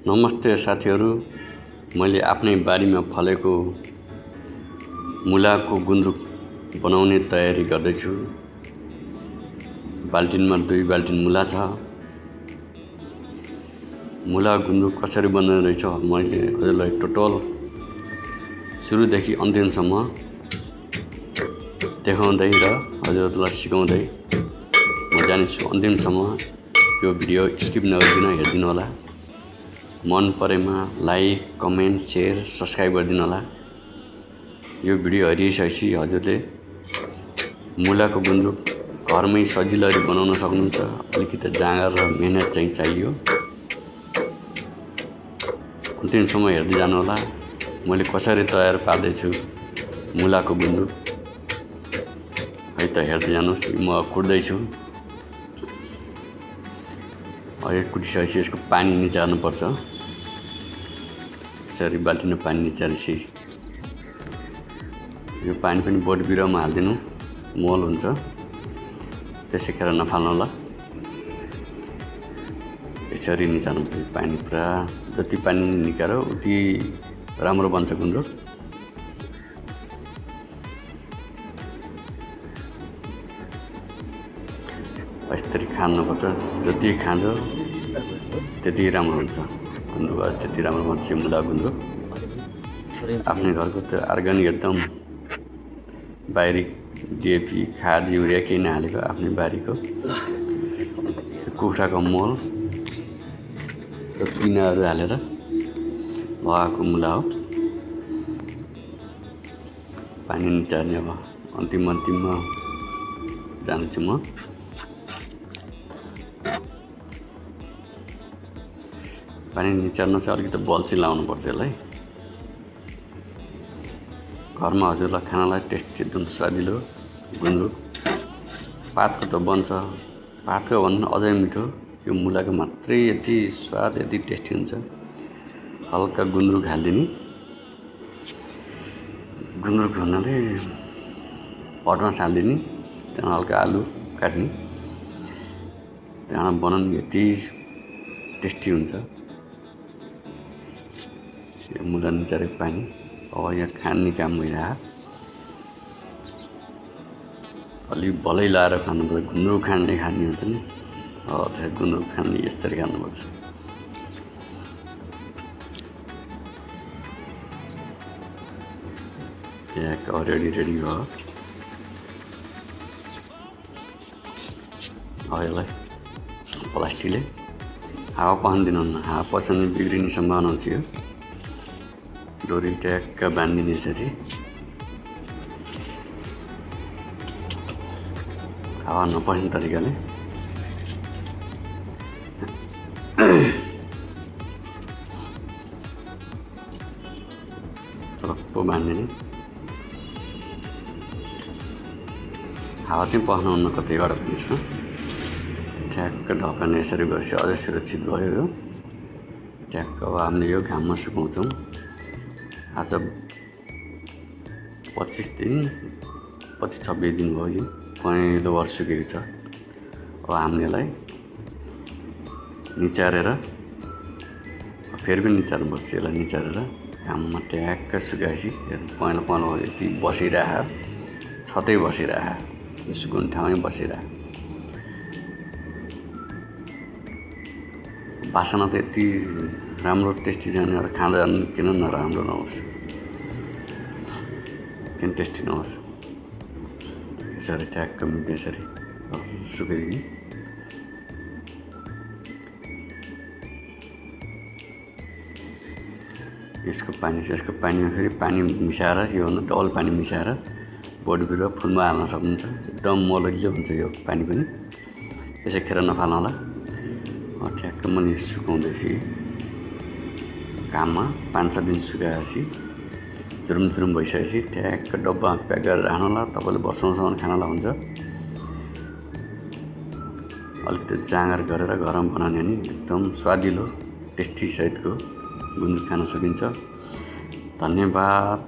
नमस्ते साथीहरू, मैले आफ्नै बारीमा फलेको मुलाको गुन्द्रुक बनाउने तयारी गर्दैछु। बाल्टिनमा 2 बाल्टिन मुला छ। मुला गुन्द्रुक कसरी बन्ने रहेछ मैले हजुरलाई टोटल सुरुदेखि अन्तिमसम्म देखाउँदै र हजुरलाई सिकाउँदै म जानेछु। अन्तिमसम्म यो भिडियो स्किप नगरिकन हेरिदिनु होला। मन परेमा लाइक, कमेन्ट, सेयर, सब्सक्राइब गरिदिनु होला। यो भिडियो हेरिसकेपछि हजुरले मुलाको गुन्द्रुक घरमै सजिलै बनाउन सक्नुहुन्छ। अलिकति जाँगर र मेहनत चाहिँ चाहियो। अन्तिमसम्म हेर्दै जानु होला। मैले कसरी तयार पार्दैछु मुलाको गुन्द्रुक है त हेर्दै जानुहोस्। म कुट्दैछु। यो कुटिसकेपछि यसको पानी निचार्नुपर्छ। यसरी बाल्टिनमा पानी निचारेपछि यो पानी पनि बोट बिरुवामा हालिदिनु, मल हुन्छ, त्यसैखेर नफाल्नु होला। यसरी निचार्नुपर्छ पानी पुरा। जति पानी निकाल्यो उति राम्रो बन्छ गुन्द्रुक। यसरी खानुपर्छ। जति खान्छ त्यति राम्रो हुन्छ गुन्द्रुक, त्यति राम्रो बन्छ मुला गुन्द्रुक। आफ्नै घरको त्यो अर्ग्यानिक एकदम बाहिरी डिएपी, खाद, युरिया केही नहालेको आफ्नै बारीको कुखुराको मल र पिनाहरू हालेर लगाएको मुला हो। पानी निचार्ने अब अन्तिममा जान्छु म। पानी निचार्न चाहिँ अलिकति बल्छी लाउनुपर्छ यसलाई। घरमा हजुरलाई खानालाई टेस्टी एकदम स्वादिलो गुन्द्रुक। पातको त बन्छ, पातको भन्दा अझै मिठो। यो मुलाको मात्रै यति स्वाद, यति टेस्टी हुन्छ। हल्का गुन्द्रुक हालिदिने। गुन्द्रुक हुनाले पटमा सालिदिने। त्यहाँ हल्का आलु काट्ने, त्यहाँ बनाउने यति टेस्टी हुन्छ। यो मुला निचारेको पानी अब यहाँ खाने काम भइरह। अलिक भलै लाएर खानुपर्छ। गुन्द्रुक खाने हुन्छ नि, त्यसरी गुन्द्रुक खाने यसरी खानुपर्छ। त्यहाँ रेडी भयो। यसलाई प्लास्टिकले हावा पस्न दिनुहुन्न। हावा पस्यो भने बिग्रिने सम्भावना हुन्छ। यो डोरी ट्याक्क बाँधिदिने यसरी हावा नपस्ने तरिकाले। चलप्पो बाँधिदिने। हावा चाहिँ पस्नुहुन्न कतैबाट पनि छ। ठ्याक्क ढकने यसरी गरेपछि अझै सुरक्षित भयो यो। ठ्याक्क अब हामीले यो घाममा सुकाउँछौँ। आज 25-26 दिन भयो। यो पहेँलो भएर सुकेको छ। अब हामीले यसलाई निचारेर फेरि पनि निचार्नुपर्छ। यसलाई निचारेर घाममा ट्याक्क सुकाएपछि पहेँलो यति बसिरह, छतै बसिरह, सुकाउने ठाउँमै बसिरह। बासना त यति राम्रो टेस्टी छ भने खाँदा किन नराम्रो नहोस्, किन टेस्टी नहोस्। यसरी ट्याक्क मिल्दै यसरी सुकाइदिने। यसको पानीमा फेरि पानी मिसाएर, यो भन्दा डबल पानी मिसाएर बोट बिरुवा फुलमा हाल्न सक्नुहुन्छ। एकदम मलैलो हुन्छ यो पानी पनि। यसैखेर नफाल्नु होला। ठ्याक्क मैले सुकाउँदैछु घाममा। 5-6 दिन सुकाएपछि जुरुम भइसकेपछि ठ्याक्क डब्बा प्याक गरेर राख्नु होला। तपाईँले वर्षौँसम्म खानलाई हुन्छ। अलिकति जाँगर गरेर घरमा बनाउने भने एकदम स्वादिलो टेस्टी सहितको गुन्द्रुक खान सकिन्छ। धन्यवाद।